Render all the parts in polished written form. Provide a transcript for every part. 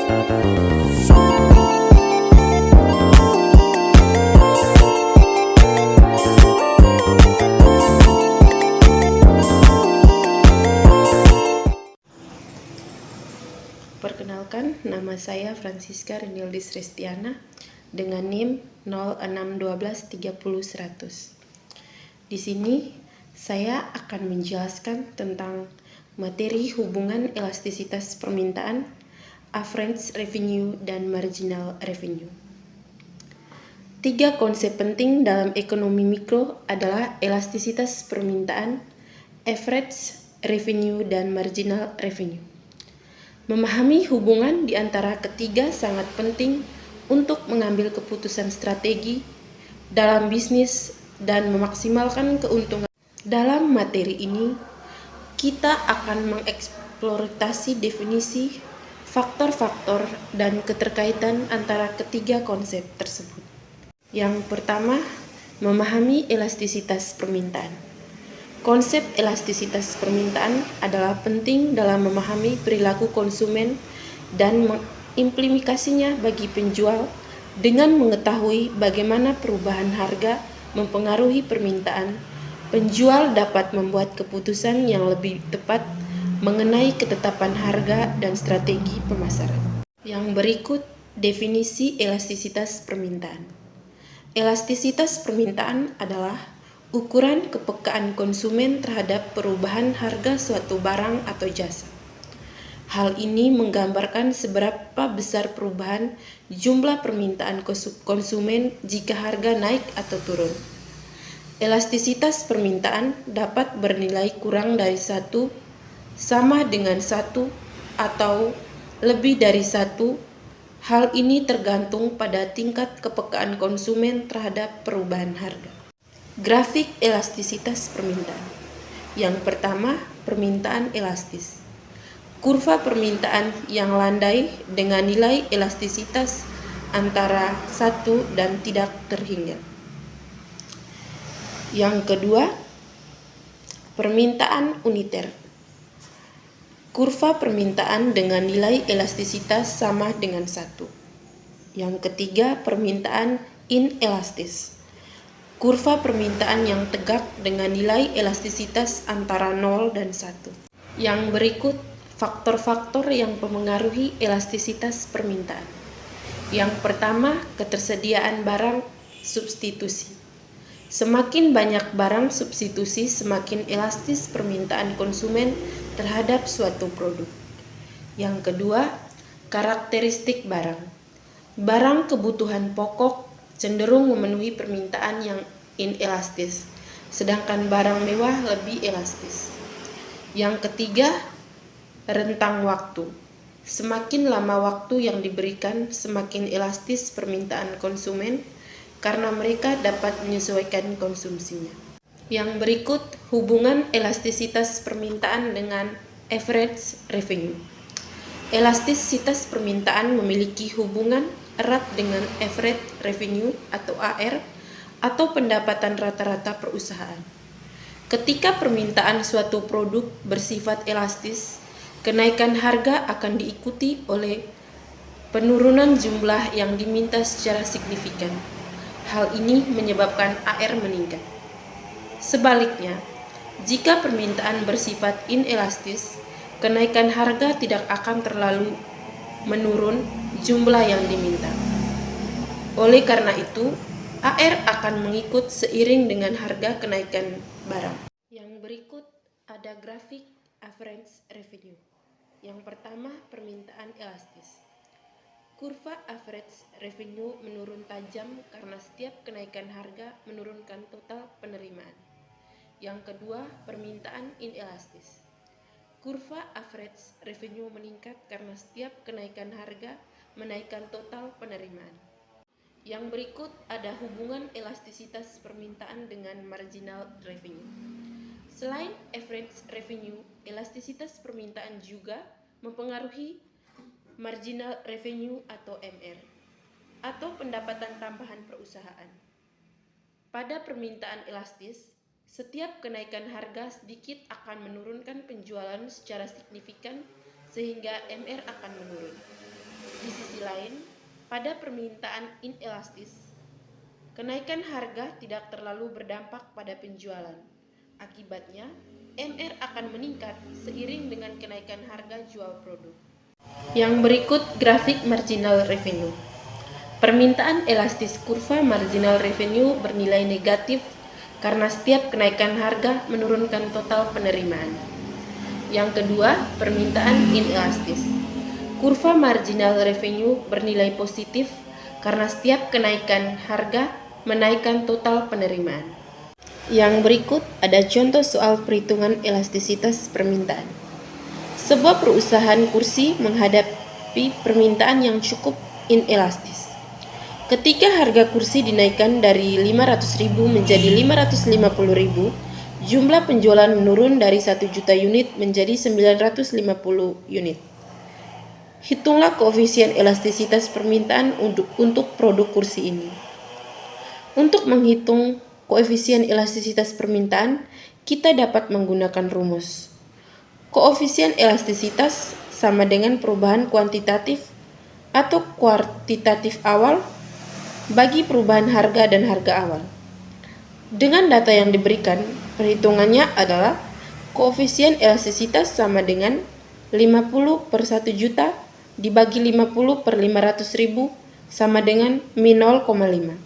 Perkenalkan, nama saya Francisca Renildis Restiana dengan NIM 0612300100. Di sini saya akan menjelaskan tentang materi hubungan elastisitas permintaan, average revenue, dan marginal revenue. 3 konsep penting dalam ekonomi mikro adalah elastisitas permintaan, average revenue, dan marginal revenue. Memahami hubungan di antara ketiga sangat penting untuk mengambil keputusan strategi dalam bisnis dan memaksimalkan keuntungan. Dalam materi ini, kita akan mengeksplorasi definisi, faktor-faktor, dan keterkaitan antara ketiga konsep tersebut. Yang pertama, memahami elastisitas permintaan. Konsep elastisitas permintaan adalah penting dalam memahami perilaku konsumen dan mengimplementasinya bagi penjual. Dengan mengetahui bagaimana perubahan harga mempengaruhi permintaan, penjual dapat membuat keputusan yang lebih tepat mengenai ketetapan harga dan strategi pemasaran. Yang berikut definisi elastisitas permintaan. Elastisitas permintaan adalah ukuran kepekaan konsumen terhadap perubahan harga suatu barang atau jasa. Hal ini menggambarkan seberapa besar perubahan jumlah permintaan konsumen jika harga naik atau turun. Elastisitas permintaan dapat bernilai kurang dari 1, sama dengan 1, atau lebih dari 1. Hal ini tergantung pada tingkat kepekaan konsumen terhadap perubahan harga. Grafik elastisitas permintaan. Yang pertama, permintaan elastis. Kurva permintaan yang landai dengan nilai elastisitas antara 1 dan tidak terhingga. Yang kedua, permintaan uniter. Kurva permintaan dengan nilai elastisitas sama dengan 1. Yang ketiga, permintaan inelastis. Kurva permintaan yang tegak dengan nilai elastisitas antara 0 dan 1. Yang berikut faktor-faktor yang mempengaruhi elastisitas permintaan. Yang pertama, ketersediaan barang substitusi. Semakin banyak barang substitusi, semakin elastis permintaan konsumen terhadap suatu produk. Yang kedua, karakteristik barang. Barang kebutuhan pokok cenderung memenuhi permintaan yang inelastis, sedangkan barang mewah lebih elastis. Yang ketiga, rentang waktu. Semakin lama waktu yang diberikan, semakin elastis permintaan konsumen karena mereka dapat menyesuaikan konsumsinya. Yang berikut hubungan elastisitas permintaan dengan average revenue. Elastisitas permintaan memiliki hubungan erat dengan average revenue atau AR atau pendapatan rata-rata perusahaan. Ketika permintaan suatu produk bersifat elastis, kenaikan harga akan diikuti oleh penurunan jumlah yang diminta secara signifikan. Hal ini menyebabkan AR meningkat. Sebaliknya, jika permintaan bersifat inelastis, kenaikan harga tidak akan terlalu menurun jumlah yang diminta. Oleh karena itu, AR akan mengikut seiring dengan harga kenaikan barang. Yang berikut ada grafik average revenue. Yang pertama, permintaan elastis. Kurva average revenue menurun tajam karena setiap kenaikan harga menurunkan total penerimaan. Yang kedua, permintaan inelastis. Kurva average revenue meningkat karena setiap kenaikan harga menaikkan total penerimaan. Yang berikut ada hubungan elastisitas permintaan dengan marginal revenue. Selain average revenue, elastisitas permintaan juga mempengaruhi marginal revenue atau MR, atau pendapatan tambahan perusahaan. Pada permintaan elastis, setiap kenaikan harga sedikit akan menurunkan penjualan secara signifikan sehingga MR akan menurun. Di sisi lain, pada permintaan inelastis, kenaikan harga tidak terlalu berdampak pada penjualan. Akibatnya, MR akan meningkat seiring dengan kenaikan harga jual produk. Yang berikut grafik marginal revenue. Permintaan elastis kurva marginal revenue bernilai negatif karena setiap kenaikan harga menurunkan total penerimaan. Yang kedua, permintaan inelastis. Kurva marginal revenue bernilai positif karena setiap kenaikan harga menaikkan total penerimaan. Yang berikut ada contoh soal perhitungan elastisitas permintaan. Sebuah perusahaan kursi menghadapi permintaan yang cukup inelastis. Ketika harga kursi dinaikkan dari 500.000 menjadi 550.000, jumlah penjualan menurun dari 1 juta unit menjadi 950 unit. Hitunglah koefisien elastisitas permintaan untuk produk kursi ini. Untuk menghitung koefisien elastisitas permintaan, kita dapat menggunakan rumus. Koefisien elastisitas sama dengan perubahan kuantitatif atau kuantitatif awal bagi perubahan harga dan harga awal. Dengan data yang diberikan, perhitungannya adalah koefisien elastisitas sama dengan 50 per 1 juta dibagi 50 per 500.000 sama dengan min 0,5.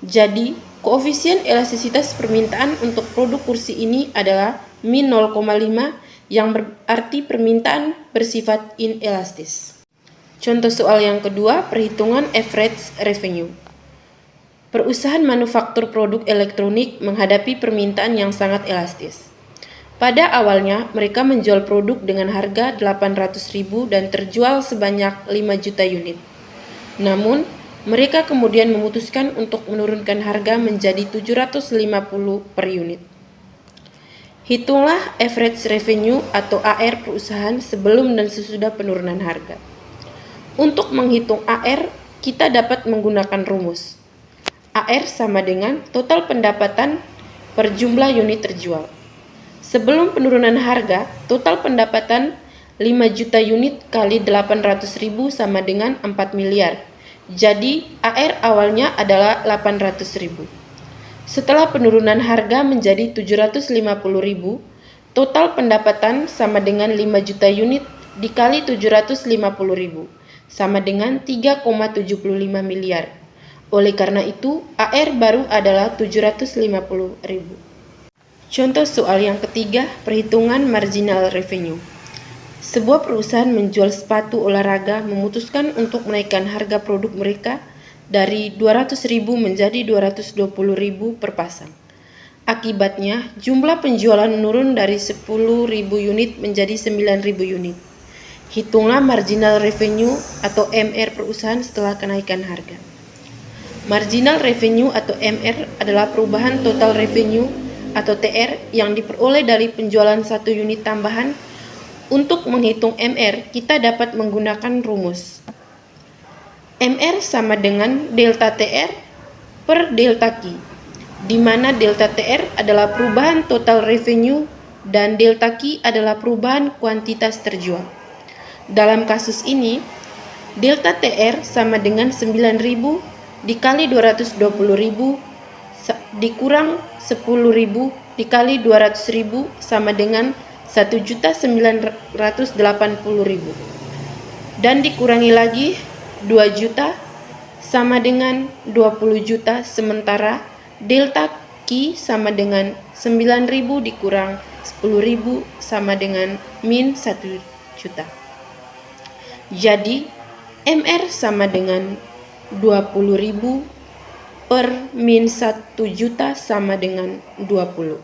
Jadi, koefisien elastisitas permintaan untuk produk kursi ini adalah min 0,5 yang berarti permintaan bersifat inelastis. Contoh soal yang kedua, perhitungan average revenue. Perusahaan manufaktur produk elektronik menghadapi permintaan yang sangat elastis. Pada awalnya, mereka menjual produk dengan harga 800.000 dan terjual sebanyak 5 juta unit. Namun, mereka kemudian memutuskan untuk menurunkan harga menjadi 750 per unit. Hitunglah average revenue atau AR perusahaan sebelum dan sesudah penurunan harga. Untuk menghitung AR, kita dapat menggunakan rumus. AR sama dengan total pendapatan per jumlah unit terjual. Sebelum penurunan harga, total pendapatan 5 juta unit kali 800.000 sama dengan 4 miliar. Jadi, AR awalnya adalah 800.000. Setelah penurunan harga menjadi 750.000, total pendapatan sama dengan 5 juta unit dikali 750.000. Sama dengan 3,75 miliar. Oleh karena itu, AR baru adalah 750.000. Contoh soal yang ketiga, perhitungan marginal revenue. Sebuah perusahaan menjual sepatu olahraga memutuskan untuk menaikkan harga produk mereka dari 200.000 menjadi 220.000 per pasang. Akibatnya, jumlah penjualan menurun dari 10.000 unit menjadi 9.000 unit. Hitunglah marginal revenue atau MR perusahaan setelah kenaikan harga. Marginal revenue atau MR adalah perubahan total revenue atau TR yang diperoleh dari penjualan satu unit tambahan. Untuk menghitung MR, kita dapat menggunakan rumus. MR sama dengan delta TR per delta Q, di mana delta TR adalah perubahan total revenue dan delta Q adalah perubahan kuantitas terjual. Dalam kasus ini, delta TR sama dengan 9.000 dikali 220.000 dikurang 10.000 dikali 200.000 sama dengan 1.980.000 dan dikurangi lagi 2 juta sama dengan 20 juta, sementara delta Q sama dengan 9.000 dikurang 10.000 sama dengan min 1 juta. Jadi, MR sama dengan 20.000 per min 1 juta sama dengan 20.